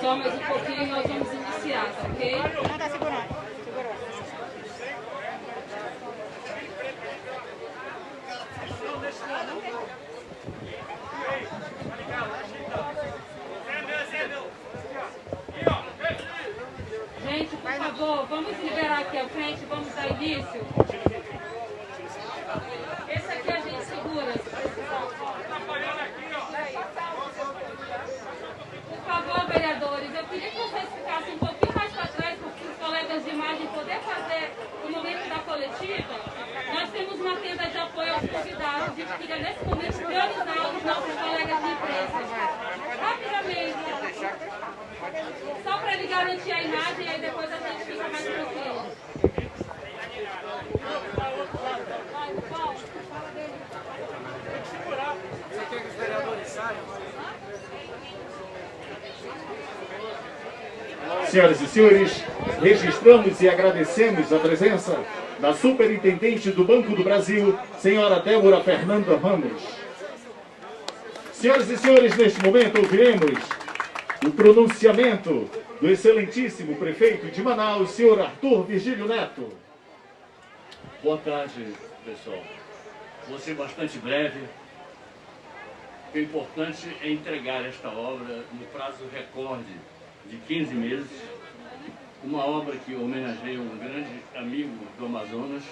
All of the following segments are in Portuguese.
Só mais um pouquinho e nós vamos iniciar, tá ok? Não, tá segurando. Segurou. Gente, por favor, vamos liberar aqui à frente, vamos dar início. Esse aqui a gente segura, se precisar. Por favor, vereadores, eu queria que vocês ficassem um pouquinho mais para trás, para os colegas de imagem poder fazer o momento da coletiva. Nós temos uma tenda de apoio aos convidados e queria, nesse momento, priorizar os nossos colegas de imprensa. Rapidamente. Só para ele garantir a imagem e aí depois a gente fica mais tranquilo. Você quer que os vereadores saiam? Senhoras e senhores, registramos e agradecemos a presença da Superintendente do Banco do Brasil, senhora Débora Fernanda Ramos. Senhoras e senhores, neste momento ouviremos o pronunciamento do excelentíssimo prefeito de Manaus, senhor Arthur Virgílio Neto. Boa tarde, pessoal. Vou ser bastante breve. O importante é entregar esta obra no prazo recorde de 15 meses. Uma obra que homenageia um grande amigo do Amazonas,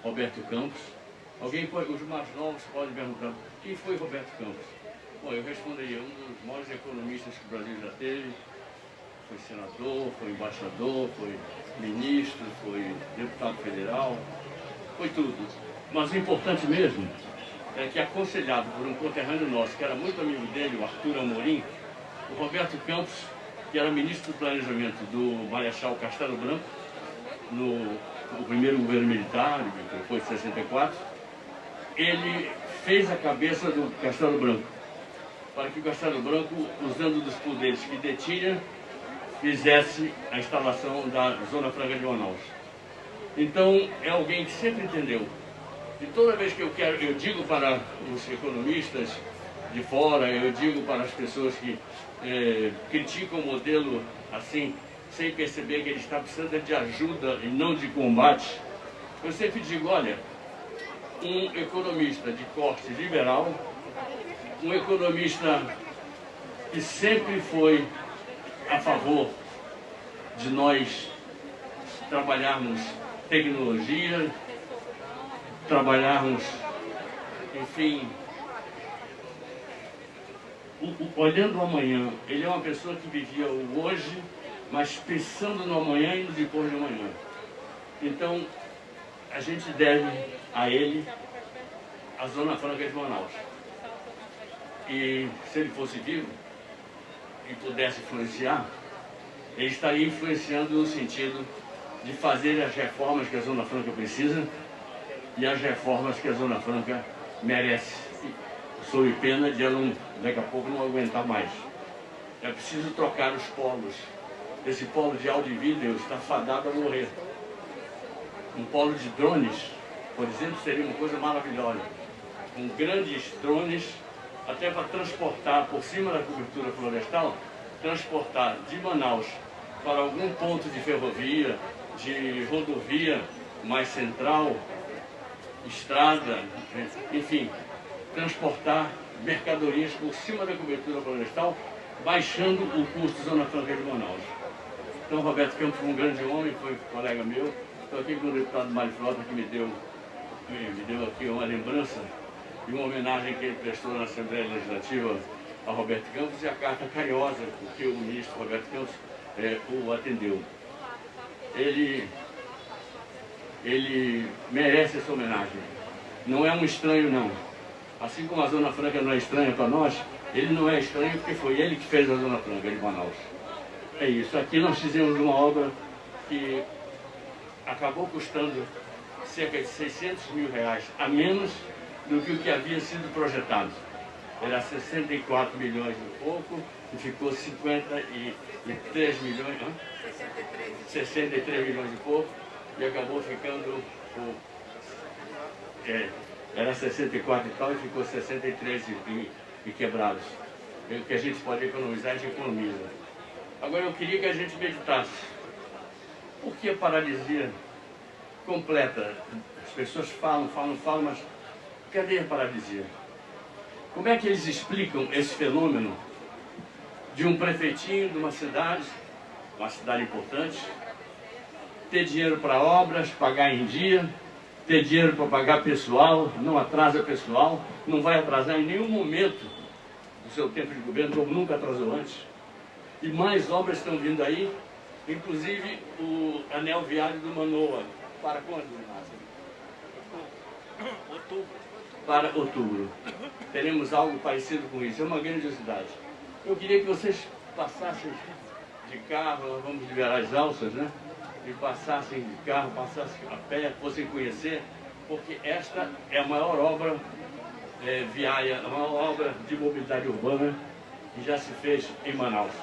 Roberto Campos. Os mais novos podem perguntar, quem foi Roberto Campos? Bom, eu responderia, um dos maiores economistas que o Brasil já teve. Foi senador, foi embaixador, foi ministro, foi deputado federal, foi tudo. Mas o importante mesmo é que, aconselhado por um conterrâneo nosso, que era muito amigo dele, o Arthur Amorim, o Roberto Campos, que era ministro do Planejamento do Marechal Castelo Branco, no primeiro governo militar, que foi de 64, ele fez a cabeça do Castelo Branco, para que o Castelo Branco, usando dos poderes que detinha, fizesse a instalação da Zona Franca de Manaus. Então, é alguém que sempre entendeu. E toda vez que eu digo para os economistas de fora, eu digo para as pessoas que criticam o modelo assim, sem perceber que ele está precisando de ajuda e não de combate, eu sempre digo, olha, um economista de corte liberal, um economista que sempre foi a favor de nós trabalharmos tecnologia, trabalharmos, enfim, olhando o amanhã. Ele é uma pessoa que vivia o hoje, mas pensando no amanhã e no depois de amanhã. Então, a gente deve a ele a Zona Franca de Manaus. E se ele fosse vivo e pudesse influenciar, ele estaria influenciando no sentido de fazer as reformas que a Zona Franca precisa e as reformas que a Zona Franca merece, sob pena de ela daqui a pouco não aguentar mais. É preciso trocar os polos. Esse polo de áudio e vídeo está fadado a morrer. Um polo de drones, por exemplo, seria uma coisa maravilhosa. Com grandes drones, até para transportar por cima da cobertura florestal, transportar de Manaus para algum ponto de ferrovia, de rodovia mais central, estrada, enfim, transportar mercadorias por cima da cobertura florestal, baixando o custo da Zona Franca de Manaus. Então, Roberto Campos foi um grande homem, foi colega meu. Estou aqui com o deputado Mário Frota, que me deu aqui uma lembrança e uma homenagem que ele prestou na Assembleia Legislativa a Roberto Campos e a carta carinhosa que o ministro Roberto Campos o atendeu. Ele merece essa homenagem. Não é um estranho, não. Assim como a Zona Franca não é estranha para nós, ele não é estranho porque foi ele que fez a Zona Franca de Manaus. É isso. Aqui nós fizemos uma obra que acabou custando cerca de 600 mil reais a menos do que o que havia sido projetado. Era 64 milhões e pouco e ficou 53 milhões, 63 milhões e pouco e acabou ficando, era 64 e tal e ficou 63 e quebrados. O que a gente pode economizar, a gente economiza. Agora eu queria que a gente meditasse. Por que a paralisia completa? As pessoas falam, mas cadê a paralisia? Como é que eles explicam esse fenômeno de um prefeitinho de uma cidade importante, ter dinheiro para obras, pagar em dia, ter dinheiro para pagar pessoal, não atrasa pessoal, não vai atrasar em nenhum momento do seu tempo de governo, como nunca atrasou antes. E mais obras estão vindo aí, inclusive o anel viário do Manoa. Para quando, Márcio? Outubro. Para outubro. Teremos algo parecido com isso, é uma grandiosidade. Eu queria que vocês passassem de carro, nós vamos liberar as alças, né? E passassem de carro, passassem a pé, fossem conhecer, porque esta é a maior obra viária, a maior obra de mobilidade urbana que já se fez em Manaus.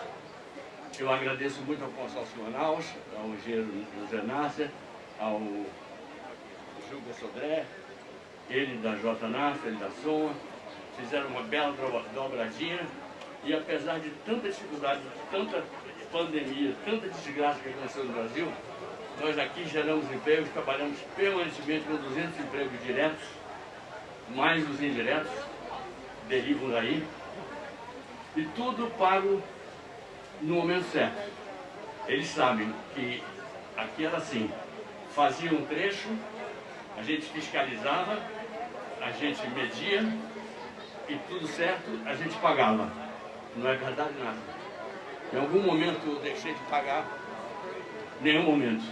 Eu agradeço muito ao consórcio Manaus, ao engenheiro José Nácer, ao Gilberto Sodré, ele da JNAF, ele da SOMA, fizeram uma bela dobradinha e apesar de tanta dificuldade, tanta pandemia, tanta desgraça que aconteceu no Brasil, nós aqui geramos empregos, trabalhamos permanentemente com 200 empregos diretos, mais os indiretos, derivam daí, e tudo pago no momento certo. Eles sabem que aqui era assim, fazia um trecho, a gente fiscalizava, a gente media, e tudo certo, a gente pagava. Não é verdade nada. Em algum momento eu deixei de pagar, nenhum momento.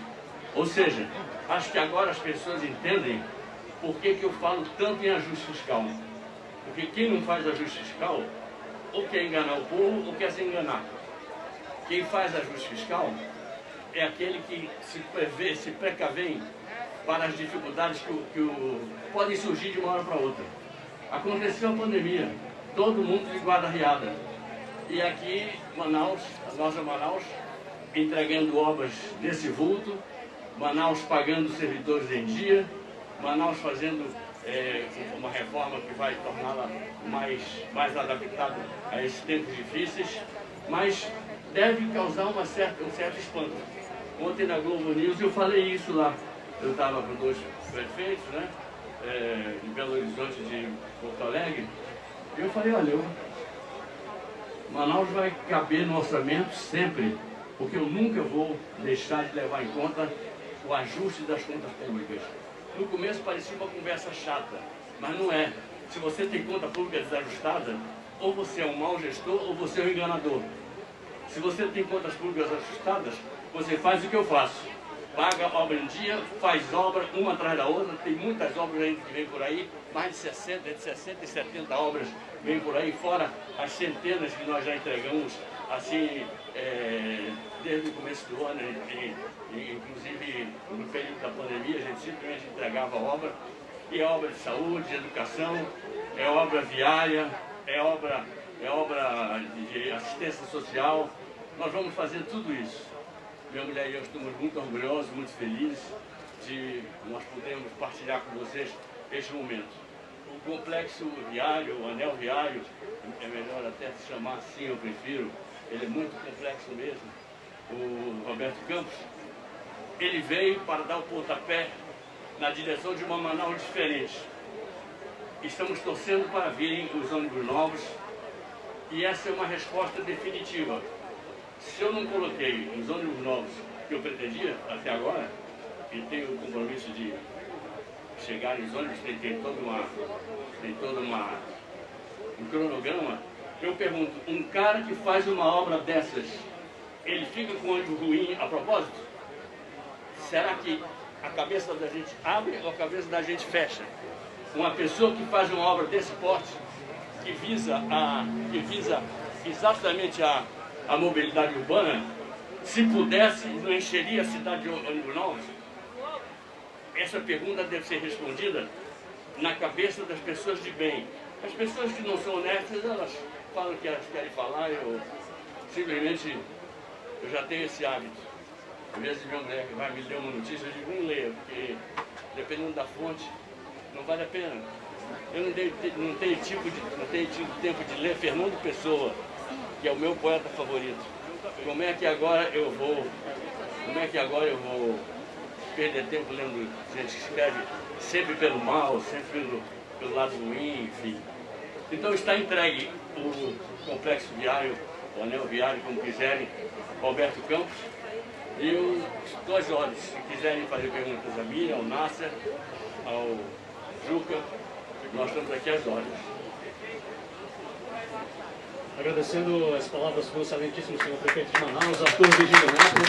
Ou seja, acho que agora as pessoas entendem por que eu falo tanto em ajuste fiscal. Porque quem não faz ajuste fiscal, ou quer enganar o povo, ou quer se enganar. Quem faz ajuste fiscal é aquele que se precavém para as dificuldades que podem surgir de uma hora para outra. Aconteceu a pandemia, todo mundo de guarda riada. E aqui, Manaus, a nossa Manaus, entregando obras desse vulto, Manaus pagando servidores em dia, Manaus fazendo uma reforma que vai torná-la mais adaptada a esses tempos difíceis, mas deve causar um certo espanto. Ontem na Globo News eu falei isso lá, eu estava com 2 prefeitos, né, de Belo Horizonte e de Porto Alegre, e eu falei, olha, Manaus vai caber no orçamento sempre, porque eu nunca vou deixar de levar em conta o ajuste das contas públicas. No começo parecia uma conversa chata, mas não é. Se você tem conta pública desajustada, ou você é um mau gestor ou você é um enganador. Se você tem contas públicas ajustadas, você faz o que eu faço. Paga obra em dia, faz obra uma atrás da outra, tem muitas obras ainda que vêm por aí, mais de 60 e 70 obras vêm por aí, fora as centenas que nós já entregamos, assim, desde o começo do ano, inclusive no período da pandemia, a gente simplesmente entregava obra, e é obra de saúde, de educação, é obra viária, é obra de assistência social. Nós vamos fazer tudo isso. Minha mulher e eu estamos muito orgulhosos, muito felizes de nós podermos partilhar com vocês este momento. O complexo viário, o anel viário, é melhor até se chamar assim, eu prefiro, ele é muito complexo mesmo. O Roberto Campos, ele veio para dar o pontapé na direção de uma Manaus diferente. Estamos torcendo para virem os ônibus novos e essa é uma resposta definitiva. Se eu não coloquei os ônibus novos que eu pretendia até agora, e tenho o compromisso de chegar nos ônibus, tem todo um cronograma, eu pergunto, um cara que faz uma obra dessas, ele fica com o ônibus ruim a propósito? Será que a cabeça da gente abre ou a cabeça da gente fecha? Uma pessoa que faz uma obra desse porte, que visa exatamente a mobilidade urbana, se pudesse, não encheria a cidade de ônibus novos? Essa pergunta deve ser respondida na cabeça das pessoas de bem. As pessoas que não são honestas, elas falam o que elas querem falar, eu já tenho esse hábito. Às vezes minha mulher vai me ler uma notícia, eu digo, não leia, porque dependendo da fonte, não vale a pena. Eu não tenho tido tempo de ler Fernando Pessoa, que é o meu poeta favorito. como é que agora eu vou perder tempo lendo gente que escreve sempre pelo mal, sempre pelo lado ruim, enfim. Então está entregue o complexo viário, o anel viário, como quiserem, Roberto Campos, e os dois olhos, se quiserem fazer perguntas a mim, ao Nasser, ao Juca, nós estamos aqui às ordens. Agradecendo as palavras do excelentíssimo senhor prefeito de Manaus, Arthur Virgílio Neto.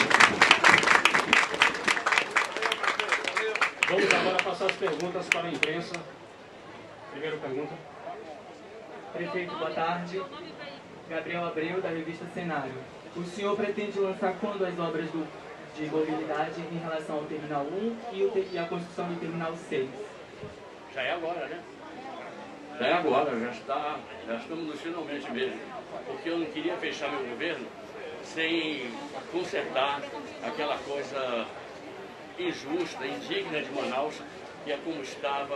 Vamos agora passar as perguntas para a imprensa. Primeira pergunta. Prefeito, boa tarde. Gabriel Abreu, da revista Cenário. O senhor pretende lançar quando as obras de mobilidade em relação ao Terminal 1 e a construção do Terminal 6? Já é agora, né? Já é agora, já estamos no finalmente mesmo. Porque eu não queria fechar meu governo sem consertar aquela coisa injusta, indigna de Manaus, que é como está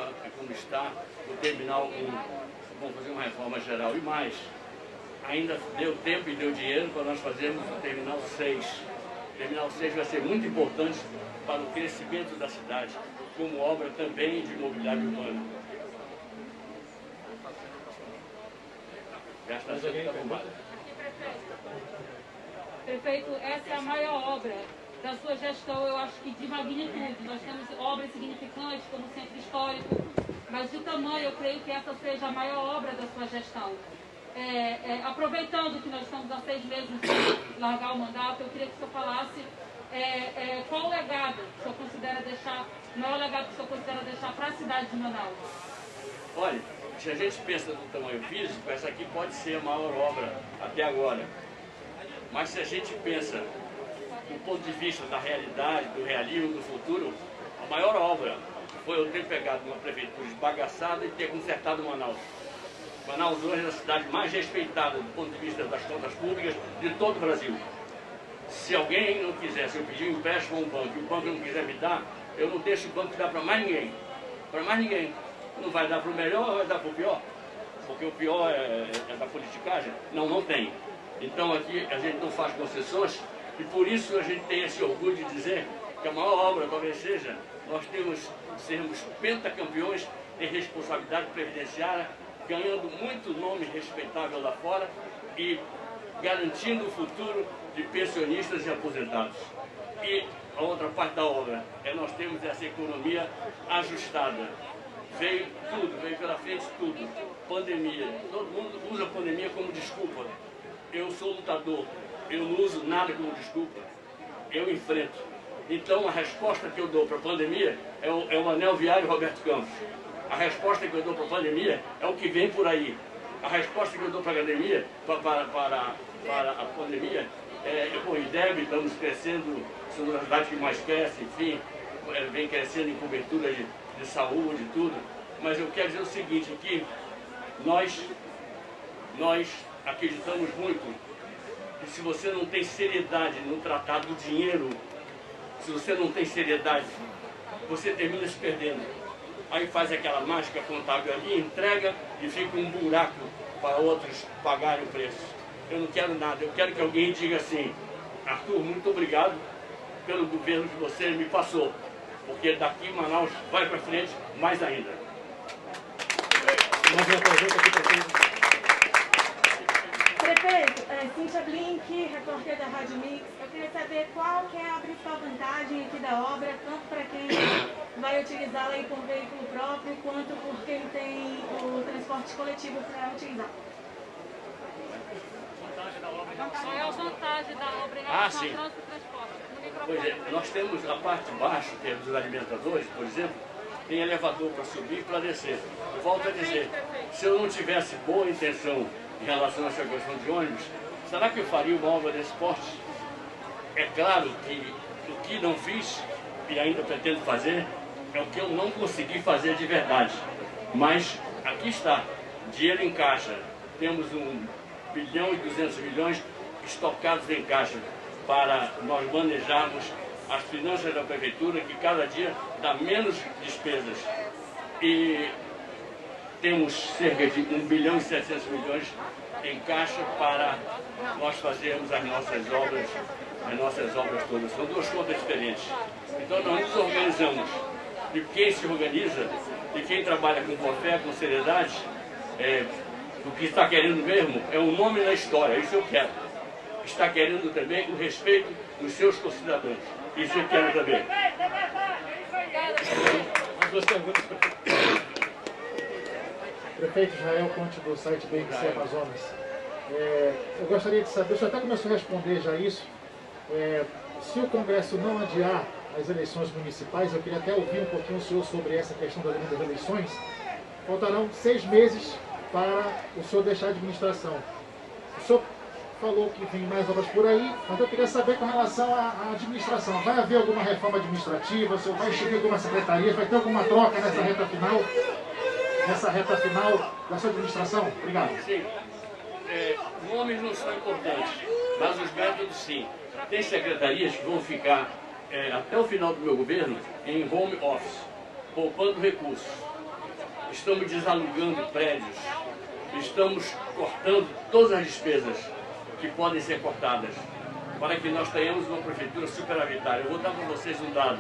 o Terminal 1. Vamos fazer uma reforma geral e mais. Ainda deu tempo e deu dinheiro para nós fazermos o Terminal 6. O Terminal 6 vai ser muito importante para o crescimento da cidade, como obra também de mobilidade urbana. Já está sendo aprovada. Prefeito, essa é a maior obra da sua gestão, eu acho que de magnitude. Nós temos obras significantes como o Centro Histórico, mas de tamanho eu creio que essa seja a maior obra da sua gestão. Aproveitando que nós estamos há 6 meses de largar o mandato, eu queria que o senhor falasse qual o legado que o senhor considera deixar, o maior legado que o senhor considera deixar para a cidade de Manaus. Olha, se a gente pensa no tamanho físico, essa aqui pode ser a maior obra até agora. Mas se a gente pensa do ponto de vista da realidade, do realismo, do futuro, a maior obra foi eu ter pegado uma prefeitura esbagaçada e ter consertado Manaus. Manaus hoje é a cidade mais respeitada do ponto de vista das contas públicas de todo o Brasil. Se alguém não quiser, se eu pedir um empréstimo a um banco e o banco não quiser me dar, eu não deixo o banco dar para mais ninguém. Para mais ninguém. Não vai dar para o melhor ou vai dar para o pior? Porque o pior é da politicagem? Não, não tem. Então aqui a gente não faz concessões e por isso a gente tem esse orgulho de dizer que a maior obra talvez seja nós sermos pentacampeões em responsabilidade previdenciária, ganhando muito nome respeitável lá fora e garantindo o futuro de pensionistas e aposentados. E a outra parte da obra é nós temos essa economia ajustada. Veio tudo, veio pela frente tudo. Pandemia. Todo mundo usa a pandemia como desculpa. Eu sou lutador. Eu não uso nada como desculpa. Eu enfrento. Então a resposta que eu dou para a pandemia é o anel viário Roberto Campos. A resposta que eu dou para a pandemia é o que vem por aí. A resposta que eu dou para a pandemia, para a pandemia com o IDEB, estamos crescendo, somos a cidade que mais cresce, enfim, vem crescendo em cobertura de saúde e tudo. Mas eu quero dizer o seguinte, que nós acreditamos muito que se você não tem seriedade no tratar do dinheiro, se você não tem seriedade, você termina se perdendo. Aí faz aquela mágica contábil ali, entrega e fica um buraco para outros pagarem o preço. Eu não quero nada, eu quero que alguém diga assim: Arthur, muito obrigado pelo governo que você me passou, porque daqui Manaus vai para frente mais ainda. Mais uma pergunta aqui, prefeito. Prefeito, Cíntia Blink, repórter da Rádio Mix. Eu queria saber qual que é a principal vantagem aqui da obra, tanto para quem vai utilizá-la aí por veículo próprio, quanto por quem tem o transporte coletivo para utilizar. Qual é a vantagem da obra em relação sim. ao trânsito e transporte? Pois é, nós temos a parte de baixo, que é dos alimentadores, por exemplo, tem elevador para subir e para descer. Volto a dizer, se eu não tivesse boa intenção em relação a essa questão de ônibus, será que eu faria uma obra desse porte? É claro que o que não fiz e ainda pretendo fazer é o que eu não consegui fazer de verdade. Mas aqui está, dinheiro em caixa. Temos 1 bilhão e 200 milhões estocados em caixa para nós manejarmos as finanças da prefeitura, que cada dia dá menos despesas. E temos cerca de 1 bilhão e 700 milhões em caixa para nós fazermos as nossas obras todas. São duas contas diferentes. Então nós nos organizamos. E quem se organiza, e quem trabalha com boa fé, com seriedade, o que está querendo mesmo é um nome na história, isso eu quero. Está querendo também o respeito dos seus concidadãos. Isso eu quero também. Prefeito Israel Conte, do site BNC Amazonas. Eu gostaria de saber, o senhor até começou a responder já isso, se o Congresso não adiar as eleições municipais, eu queria até ouvir um pouquinho o senhor sobre essa questão das eleições, faltarão 6 meses para o senhor deixar a administração. O senhor falou que vem mais obras por aí, mas eu queria saber com relação à administração. Vai haver alguma reforma administrativa? O senhor vai instituir alguma secretaria? Vai ter alguma troca nessa reta final? Nessa reta final da sua administração? Obrigado. Sim. Nomes não são importantes, mas os métodos sim. Tem secretarias que vão ficar até o final do meu governo em home office, poupando recursos. Estamos desalugando prédios, estamos cortando todas as despesas que podem ser cortadas, para que nós tenhamos uma prefeitura superavitária. Eu vou dar para vocês um dado.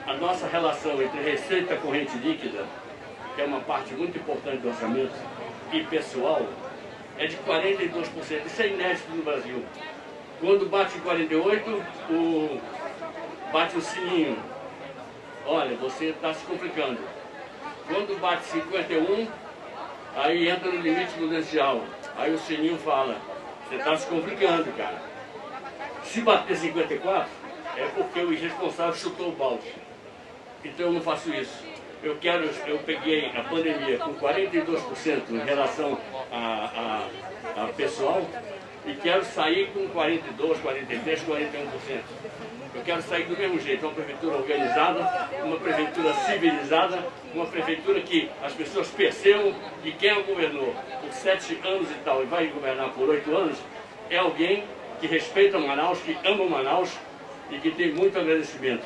A nossa relação entre receita corrente líquida, que é uma parte muito importante do orçamento, e pessoal, é de 42%. Isso é inédito no Brasil. Quando bate 48%, bate o sininho. Olha, você está se complicando. Quando bate 51%, aí entra no limite prudencial. Aí o sininho fala, você está se complicando, cara. Se bater 54%, é porque o irresponsável chutou o balde. Então eu não faço isso. Eu peguei a pandemia com 42% em relação a pessoal e quero sair com 42%, 43%, 41%. Eu quero sair do mesmo jeito, uma prefeitura organizada, uma prefeitura civilizada, uma prefeitura que as pessoas percebam que quem governou por 7 anos e tal e vai governar por 8 anos é alguém que respeita Manaus, que ama Manaus e que tem muito agradecimento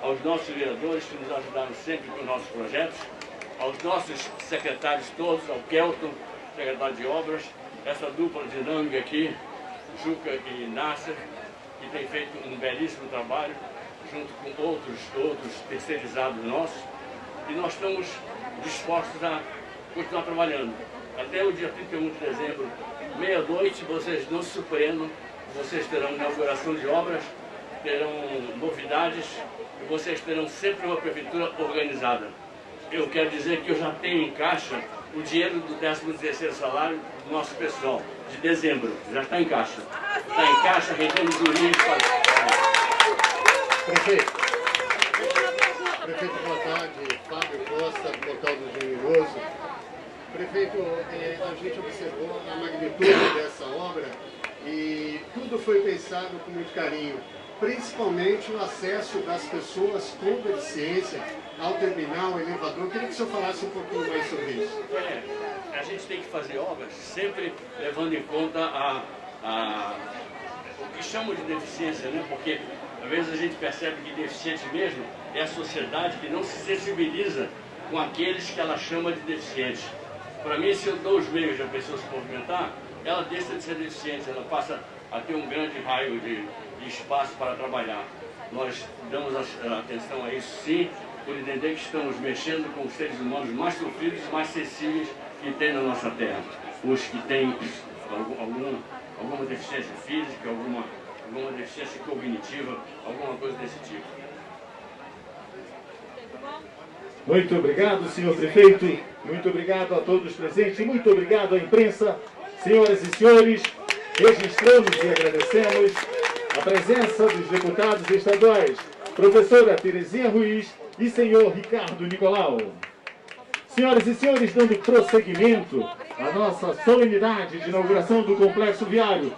aos nossos vereadores que nos ajudaram sempre com os nossos projetos, aos nossos secretários todos, ao Kelton, secretário de Obras, essa dupla dinâmica aqui, Juca e Nasser, que tem feito um belíssimo trabalho, junto com outros terceirizados nossos, e nós estamos dispostos a continuar trabalhando. Até o dia 31 de dezembro, meia-noite, vocês não se surpreendam, vocês terão inauguração de obras, terão novidades, e vocês terão sempre uma prefeitura organizada. Eu quero dizer que eu já tenho em caixa o dinheiro do 13º salário do nosso pessoal, de dezembro. Já está em caixa. Está em caixa, rendendo jurídico. Prefeito, boa tarde. Fábio Costa, do Portal do Generoso. Prefeito, a gente observou a magnitude dessa obra e tudo foi pensado com muito carinho. Principalmente o acesso das pessoas com deficiência ao terminal, ao elevador. Eu queria que o senhor falasse um pouquinho mais sobre isso. A gente tem que fazer obras sempre levando em conta o que chamam de deficiência, né? Porque às vezes a gente percebe que deficiente mesmo é a sociedade que não se sensibiliza com aqueles que ela chama de deficientes. Para mim, se eu dou os meios da pessoa se movimentar, ela deixa de ser deficiente, ela passa a ter um grande raio de espaço para trabalhar. Nós damos atenção a isso sim, por entender que estamos mexendo com os seres humanos mais sofridos e mais sensíveis que tem na nossa terra. Os que têm alguma deficiência física, alguma deficiência cognitiva, alguma coisa desse tipo. Muito obrigado, senhor prefeito. Muito obrigado a todos os presentes. Muito obrigado à imprensa. Senhoras e senhores, registramos e agradecemos a presença dos deputados estaduais, professora Terezinha Ruiz e senhor Ricardo Nicolau. Senhoras e senhores, dando prosseguimento à nossa solenidade de inauguração do Complexo Viário